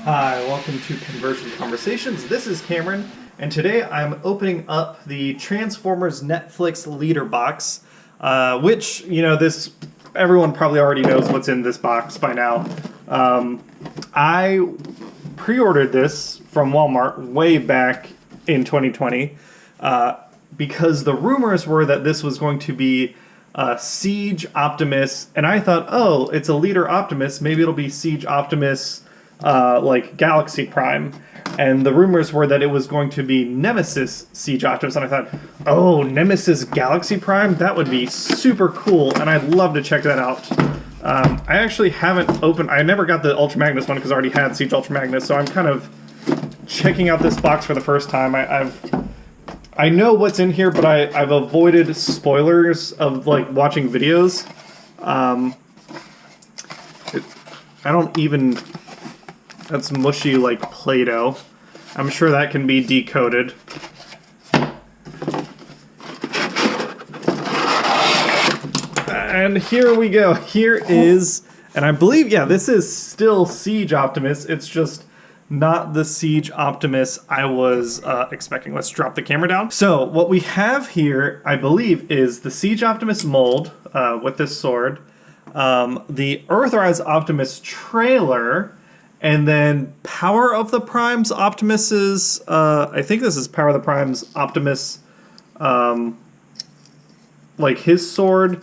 Hi, welcome to Conversion Conversations. This is Cameron, and today I'm opening up the Transformers Netflix leader box, which, this everyone probably already knows what's in this box by now. I pre-ordered this from Walmart way back in 2020 because the rumors were that this was going to be Siege Optimus, and I thought, oh, it's a leader Optimus, maybe it'll be Siege Optimus like Galaxy Prime, and the rumors were that it was going to be Nemesis Siege Optimus, and I thought, oh, Nemesis Galaxy Prime? That would be super cool, and I'd love to check that out. I actually haven't opened, I never got the Ultra Magnus one because I already had Siege Ultra Magnus, so I'm kind of checking out this box for the first time. I know what's in here, but I've avoided spoilers of like watching videos. I don't even... That's mushy like Play-Doh. I'm sure that can be decoded. And here we go. Here is, and I believe, yeah, this is still Siege Optimus. It's just not the Siege Optimus I was expecting. Let's drop the camera down. So what we have here, I believe, is the Siege Optimus mold with this sword, the Earthrise Optimus trailer, and then Power of the Primes Optimus's, I think this is Power of the Primes Optimus, like his sword,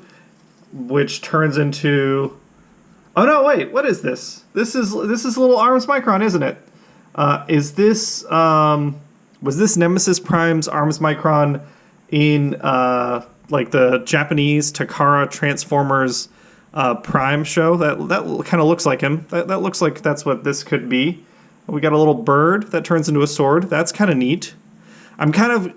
which turns into, oh no, wait, what is this? This is little Arms Micron, isn't it? Is this, was this Nemesis Prime's Arms Micron in, like the Japanese Takara Transformers Prime show? That kind of looks like him. That looks like that's what this could be. We got a little bird that turns into a sword. That's kind of neat.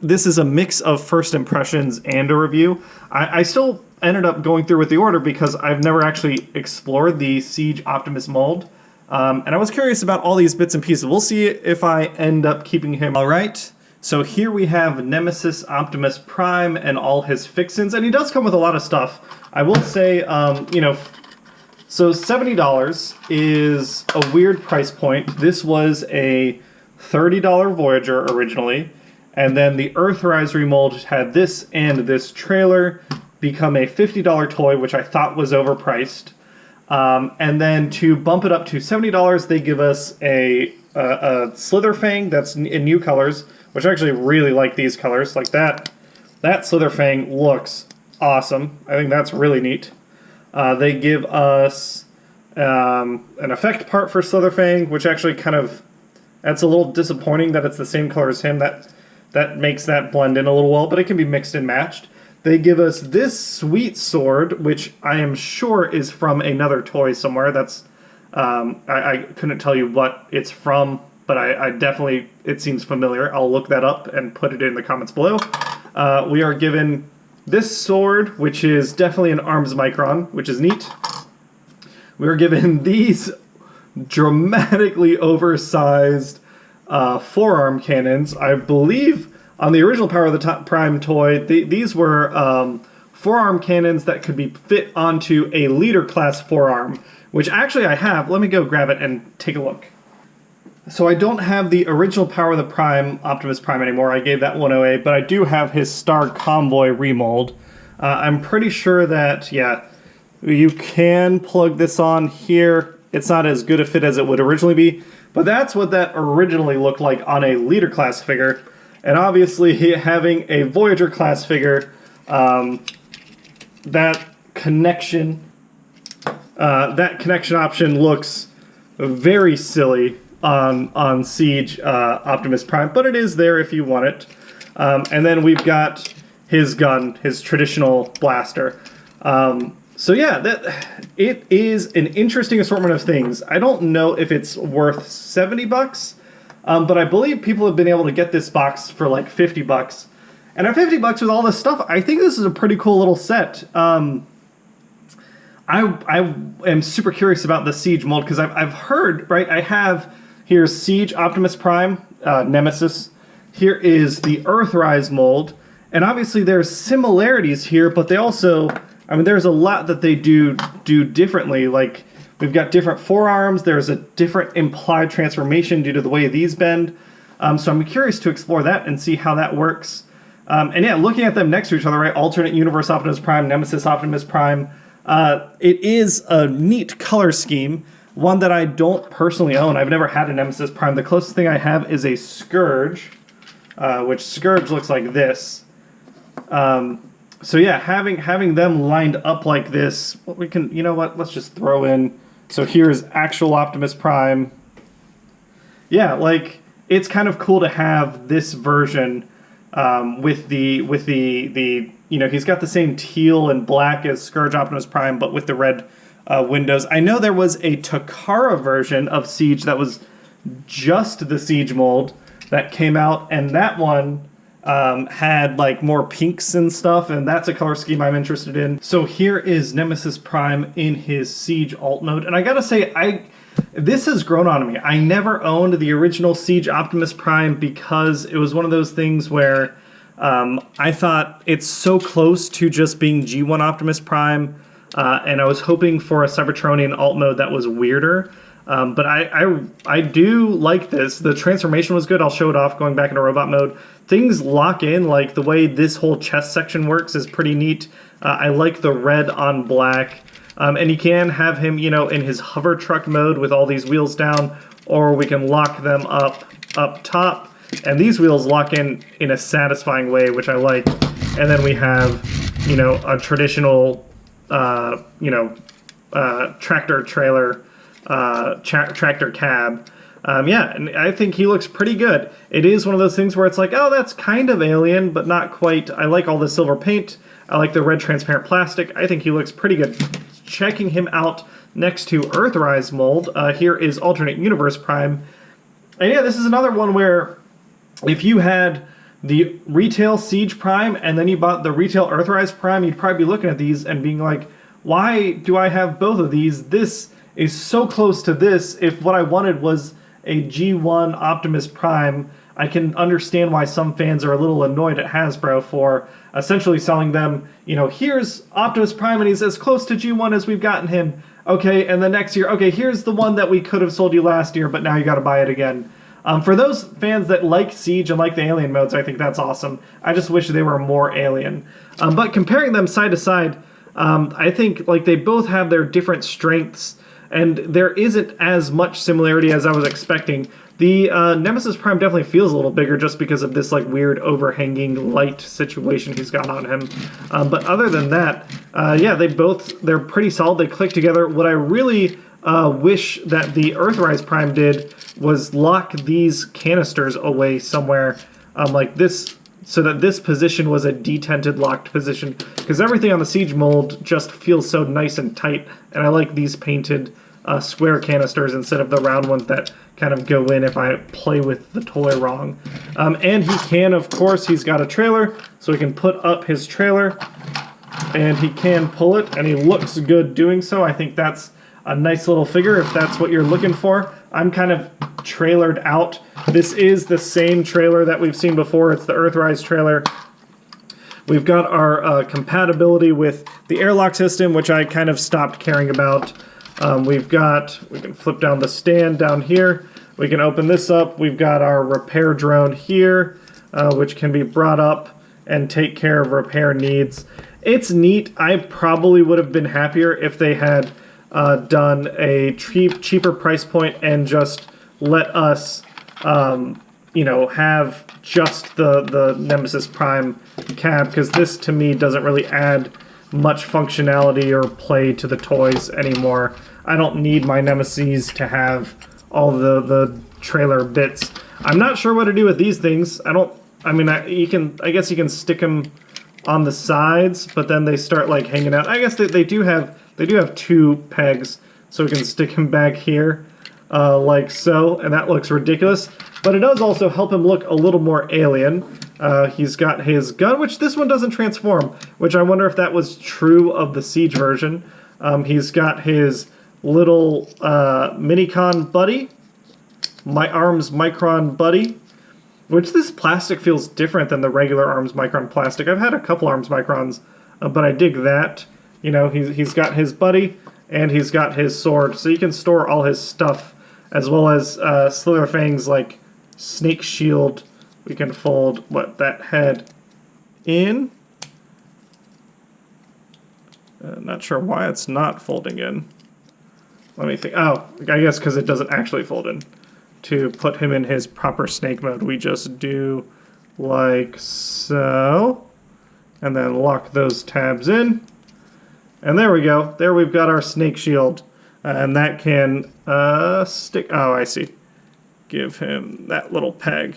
This is a mix of first impressions and a review. I still ended up going through with the order because I've never actually explored the Siege Optimus mold. And I was curious about all these bits and pieces. We'll see if I end up keeping him. All right. So here we have Nemesis Optimus Prime and all his fixins, and he does come with a lot of stuff. I will say, so $70 is a weird price point. This was a $30 Voyager originally, and then the Earthrise remold had this and this trailer become a $50 toy, which I thought was overpriced. And then to bump it up to $70, they give us a Slitherfang that's in new colors, which I actually really like these colors. Like that Slitherfang looks awesome. I think that's really neat. They give us an effect part for Slitherfang, which actually that's a little disappointing that it's the same color as him. That makes that blend in a little well, but it can be mixed and matched. They give us this sweet sword, which I am sure is from another toy somewhere. That's I couldn't tell you what it's from, but I definitely, it seems familiar. I'll look that up and put it in the comments below. We are given this sword, which is definitely an Arms Micron, which is neat. We are given these dramatically oversized forearm cannons. I believe on the original Power of the Prime toy, these were forearm cannons that could be fit onto a leader class forearm, which actually I have. Let me go grab it and take a look. So I don't have the original Power of the Prime Optimus Prime anymore. I gave that one away, but I do have his Star Convoy remold. I'm pretty sure that, yeah, you can plug this on here. It's not as good a fit as it would originally be, but that's what that originally looked like on a leader class figure. And obviously, having a Voyager class figure, that connection option looks very silly on Siege Optimus Prime, but it is there if you want it. And then we've got his gun, his traditional blaster. So yeah, it is an interesting assortment of things. I don't know if it's worth $70, but I believe people have been able to get this box for like $50. And at $50 with all this stuff, I think this is a pretty cool little set. I am super curious about the Siege mold because I've heard, right, I have, here's Siege Optimus Prime, Nemesis. Here is the Earthrise mold. And obviously there's similarities here, but they also, I mean, there's a lot that they do differently. Like We've got different forearms. There's a different implied transformation due to the way these bend. So I'm curious to explore that and see how that works. And yeah, looking at them next to each other, right? Alternate Universe Optimus Prime, Nemesis Optimus Prime. It is a neat color scheme, one that I don't personally own. I've never had a Nemesis Prime. The closest thing I have is a Scourge, which Scourge looks like this. So yeah, having them lined up like this, what we can, you know what? Let's just throw in. So here's actual Optimus Prime. Yeah, like it's kind of cool to have this version with the you know, he's got the same teal and black as Scourge Optimus Prime, but with the red windows. I know there was a Takara version of Siege that was just the Siege mold that came out, and that one had like more pinks and stuff, and that's a color scheme I'm interested in. So here is Nemesis Prime in his Siege alt mode, and I gotta say, this has grown on me. I never owned the original Siege Optimus Prime because it was one of those things where I thought it's so close to just being G1 Optimus Prime, and I was hoping for a Cybertronian alt mode that was weirder. But I do like this. The transformation was good. I'll show it off going back into robot mode. Things lock in, like the way this whole chest section works is pretty neat. I like the red on black. And you can have him, you know, in his hover truck mode with all these wheels down, or we can lock them up top. And these wheels lock in a satisfying way, which I like. And then we have, you know, a traditional, tractor trailer, tractor cab. Yeah, and I think he looks pretty good. It is one of those things where it's like, oh, that's kind of alien, but not quite. I like all the silver paint. I like the red transparent plastic. I think he looks pretty good. Checking him out next to Earthrise mold, here is Alternate Universe Prime. And yeah, this is another one where if you had the retail Siege Prime and then you bought the retail Earthrise Prime, you'd probably be looking at these and being like, why do I have both of these? This is so close to this. If what I wanted was a G1 Optimus Prime, I can understand why some fans are a little annoyed at Hasbro for essentially selling them, you know, here's Optimus Prime and he's as close to G1 as we've gotten him. Okay, and the next year, okay, here's the one that we could have sold you last year, but now you got to buy it again. For those fans that like Siege and like the alien modes, I think that's awesome. I just wish they were more alien. But comparing them side to side, I think like they both have their different strengths, and there isn't as much similarity as I was expecting. The Nemesis Prime definitely feels a little bigger just because of this like weird overhanging light situation he's got on him. But other than that, yeah, they're pretty solid. They click together. What I really wish that the Earthrise Prime did was lock these canisters away somewhere like this, so that this position was a detented locked position, because everything on the Siege mold just feels so nice and tight, and I like these painted square canisters instead of the round ones that kind of go in if I play with the toy wrong. And he can, of course, he's got a trailer, so he can put up his trailer, and he can pull it, and he looks good doing so. I think that's a nice little figure if that's what you're looking for. I'm kind of trailered out. This is the same trailer that we've seen before. It's the Earthrise trailer. We've got our compatibility with the airlock system, which I kind of stopped caring about. We can flip down the stand down here. We can open this up. We've got our repair drone here, which can be brought up and take care of repair needs. It's neat. I probably would have been happier if they had done a cheaper price point and just let us, you know, have just the Nemesis Prime cab, because this to me doesn't really add much functionality or play to the toys anymore. I don't need my Nemesis to have all the trailer bits. I'm not sure what to do with these things. I guess you can stick them on the sides, but then they start like hanging out. I guess they do have two pegs, so we can stick him back here like so, and that looks ridiculous. But it does also help him look a little more alien. He's got his gun, which this one doesn't transform, which I wonder if that was true of the Siege version. He's got his little Minicon buddy, my Arms Micron buddy, which this plastic feels different than the regular Arms Micron plastic. I've had a couple Arms Microns, but I dig that. You know, he's got his buddy, and he's got his sword, so you can store all his stuff, as well as Slither Fangs like Snake Shield. We can fold that head in. Not sure why it's not folding in. Let me think. Oh, I guess because it doesn't actually fold in. To put him in his proper snake mode, we just do like so, and then lock those tabs in. And there we go. There we've got our snake shield. And that can stick... Oh, I see. Give him that little peg.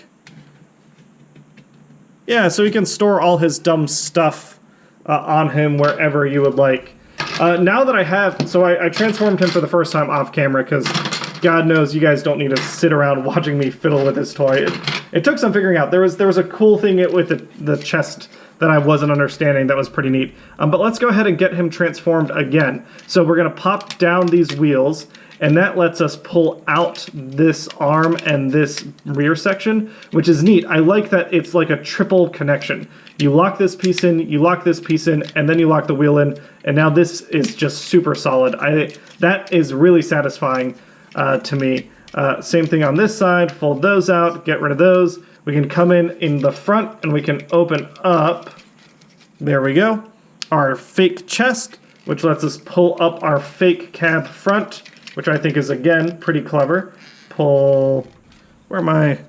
Yeah, so he can store all his dumb stuff on him wherever you would like. Now that I have... So I transformed him for the first time off camera because God knows you guys don't need to sit around watching me fiddle with this toy. It took some figuring out. There was a cool thing with the chest that I wasn't understanding that was pretty neat. But let's go ahead and get him transformed again. So we're going to pop down these wheels, and that lets us pull out this arm and this rear section, which is neat. I like that it's like a triple connection. You lock this piece in, you lock this piece in, and then you lock the wheel in, and now this is just super solid. That is really satisfying to me. Same thing on this side, fold those out, get rid of those. We can come in the front and we can open up, there we go, our fake chest, which lets us pull up our fake cab front, which I think is, again, pretty clever. Pull, where am I?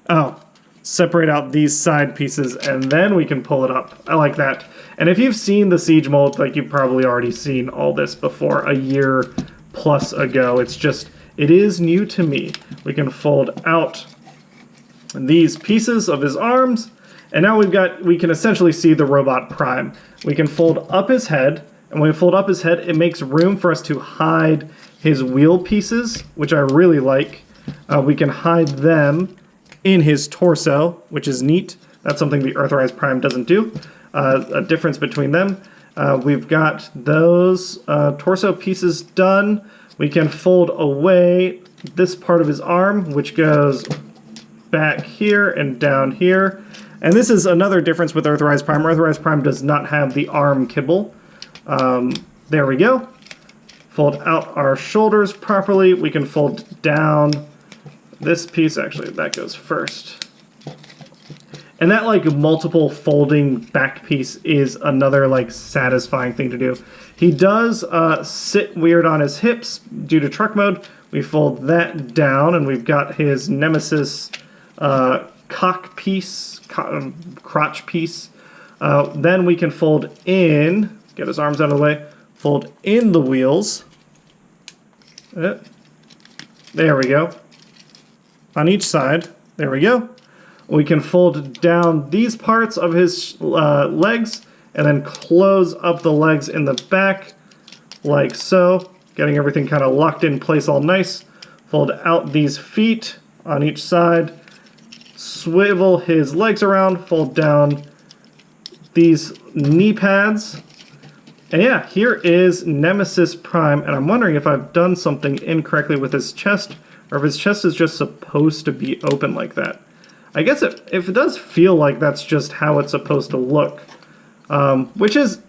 Oh, separate out these side pieces and then we can pull it up. I like that. And if you've seen the Siege mold, like you've probably already seen all this before a year plus ago. It's just, it is new to me. We can fold out these pieces of his arms, and now we can essentially see the robot Prime. We can fold up his head, and when we fold up his head, it makes room for us to hide his wheel pieces, which I really like. We can hide them in his torso, which is neat. That's something the Earthrise Prime doesn't do. A difference between them. We've got those torso pieces done. We can fold away this part of his arm, which goes back here and down here. And this is another difference with Earthrise Prime. Earthrise Prime does not have the arm kibble. There we go. Fold out our shoulders properly. We can fold down this piece. Actually, that goes first. And that like multiple folding back piece is another like satisfying thing to do. He does sit weird on his hips due to truck mode. We fold that down and we've got his Nemesis cock piece, crotch piece. Then we can fold in, get his arms out of the way, fold in the wheels. There we go. On each side, there we go. We can fold down these parts of his legs and then close up the legs in the back like so, getting everything kind of locked in place all nice. Fold out these feet on each side, swivel his legs around, fold down these knee pads. And yeah, here is Nemesis Prime, and I'm wondering if I've done something incorrectly with his chest, or if his chest is just supposed to be open like that. I guess if it does feel like that's just how it's supposed to look, which is,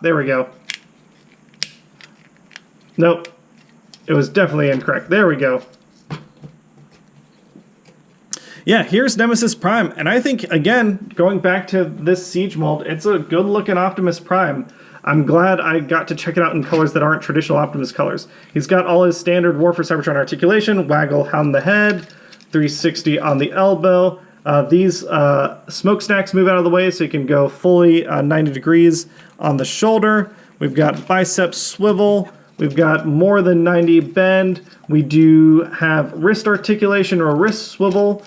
there we go. Nope, it was definitely incorrect. There we go. Yeah, here's Nemesis Prime, and I think, again, going back to this Siege mold, it's a good-looking Optimus Prime. I'm glad I got to check it out in colors that aren't traditional Optimus colors. He's got all his standard War for Cybertron articulation, waggle on the head, 360 on the elbow. These smokestacks move out of the way so you can go fully 90 degrees on the shoulder. We've got bicep swivel. We've got more than 90 bend. We do have wrist articulation or wrist swivel.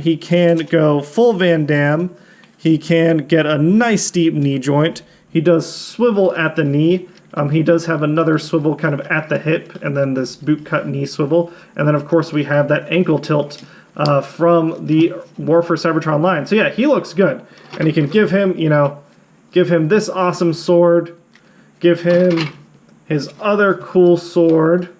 He can go full Van Damme. He can get a nice deep knee joint. He does swivel at the knee. He does have another swivel kind of at the hip, and then this boot cut knee swivel. And then, of course, we have that ankle tilt from the War for Cybertron line. So yeah, he looks good. And you can give him, give him this awesome sword. Give him his other cool sword.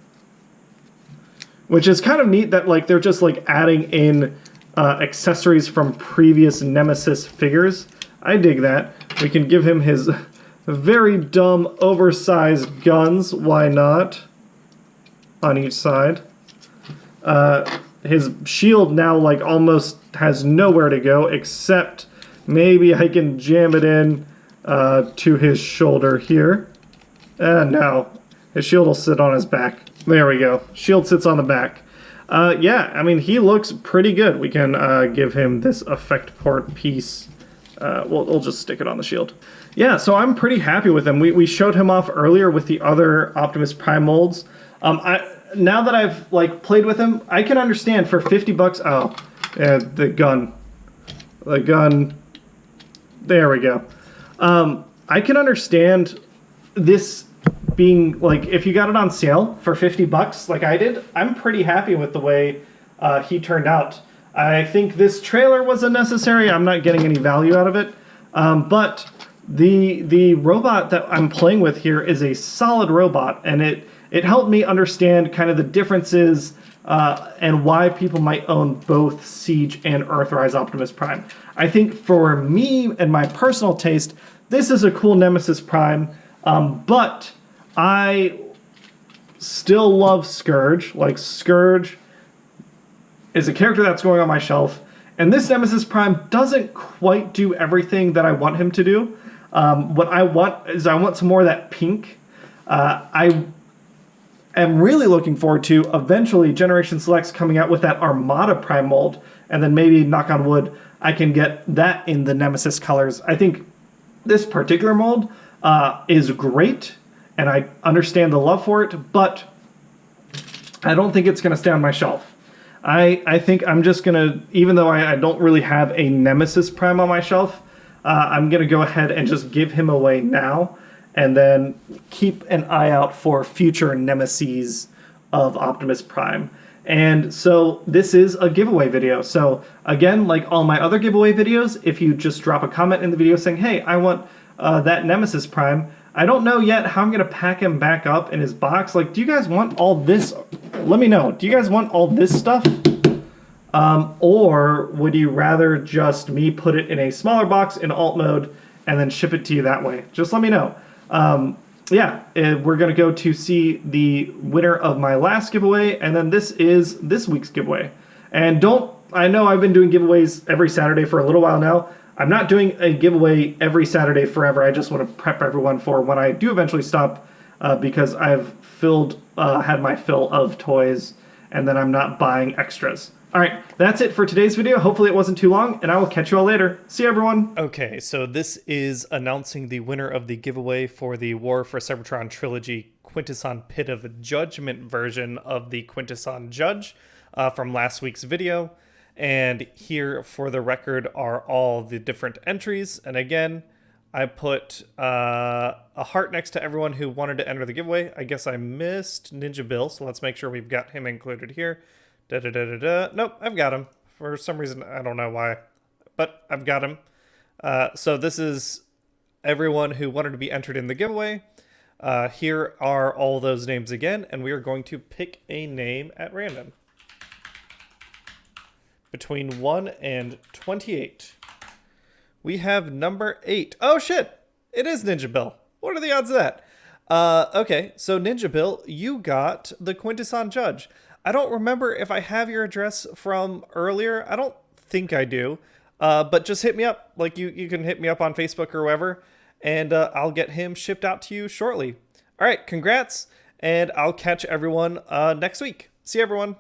Which is kind of neat that they're just adding in accessories from previous Nemesis figures. I dig that. We can give him his very dumb, oversized guns. Why not? On each side. His shield now like almost has nowhere to go except maybe I can jam it in to his shoulder here. No. His shield will sit on his back. There we go. Shield sits on the back. Yeah, I mean, he looks pretty good. We can give him this effect port piece. We'll just stick it on the shield. Yeah, so I'm pretty happy with him. We showed him off earlier with the other Optimus Prime molds. Now that I've like played with him, I can understand for 50 bucks. Oh, yeah, the gun. The gun. There we go. I can understand this being like, if you got it on sale for 50 bucks like I did, I'm pretty happy with the way he turned out. I think this trailer was unnecessary. I'm not getting any value out of it. But the robot that I'm playing with here is a solid robot, and it helped me understand kind of the differences and why people might own both Siege and Earthrise Optimus Prime. I think for me and my personal taste, this is a cool Nemesis Prime, but I still love Scourge. Like, Scourge is a character that's going on my shelf, and this Nemesis Prime doesn't quite do everything that I want him to do. What I want is I want some more of that pink. I am really looking forward to eventually Generation Selects coming out with that Armada Prime mold, and then maybe, knock on wood, I can get that in the Nemesis colors. I think this particular mold is great, and I understand the love for it, but I don't think it's going to stay on my shelf. I think I'm just going to, even though I don't really have a Nemesis Prime on my shelf, I'm going to go ahead and just give him away now, and then keep an eye out for future Nemesis of Optimus Prime. And so this is a giveaway video. So again, like all my other giveaway videos, if you just drop a comment in the video saying, hey, I want that Nemesis Prime, I don't know yet how I'm going to pack him back up in his box. Like, do you guys want all this? Let me know. Do you guys want all this stuff? Or would you rather just me put it in a smaller box in alt mode and then ship it to you that way? Just let me know. Yeah, we're going to go to see the winner of my last giveaway, and then this is this week's giveaway. And I know I've been doing giveaways every Saturday for a little while now. I'm not doing a giveaway every Saturday forever. I just want to prep everyone for when I do eventually stop, because I've had my fill of toys, and then I'm not buying extras. All right, that's it for today's video. Hopefully it wasn't too long, and I will catch you all later. See you, everyone. Okay, so this is announcing the winner of the giveaway for the War for Cybertron Trilogy Quintesson Pit of Judgment version of the Quintesson Judge from last week's video. And here, for the record, are all the different entries. And again, I put a heart next to everyone who wanted to enter the giveaway. I guess I missed Ninja Bill, so let's make sure we've got him included here. Nope, I've got him. For some reason, I don't know why, but I've got him. So this is everyone who wanted to be entered in the giveaway. Here are all those names again, and we are going to pick a name at random. Between 1 and 28. We have number 8. Oh shit! It is Ninja Bill. What are the odds of that? Okay, so Ninja Bill, you got the Quintesson Judge. I don't remember if I have your address from earlier. I don't think I do. But just hit me up. Like, you can hit me up on Facebook or wherever, and I'll get him shipped out to you shortly. All right, congrats, and I'll catch everyone next week. See you, everyone.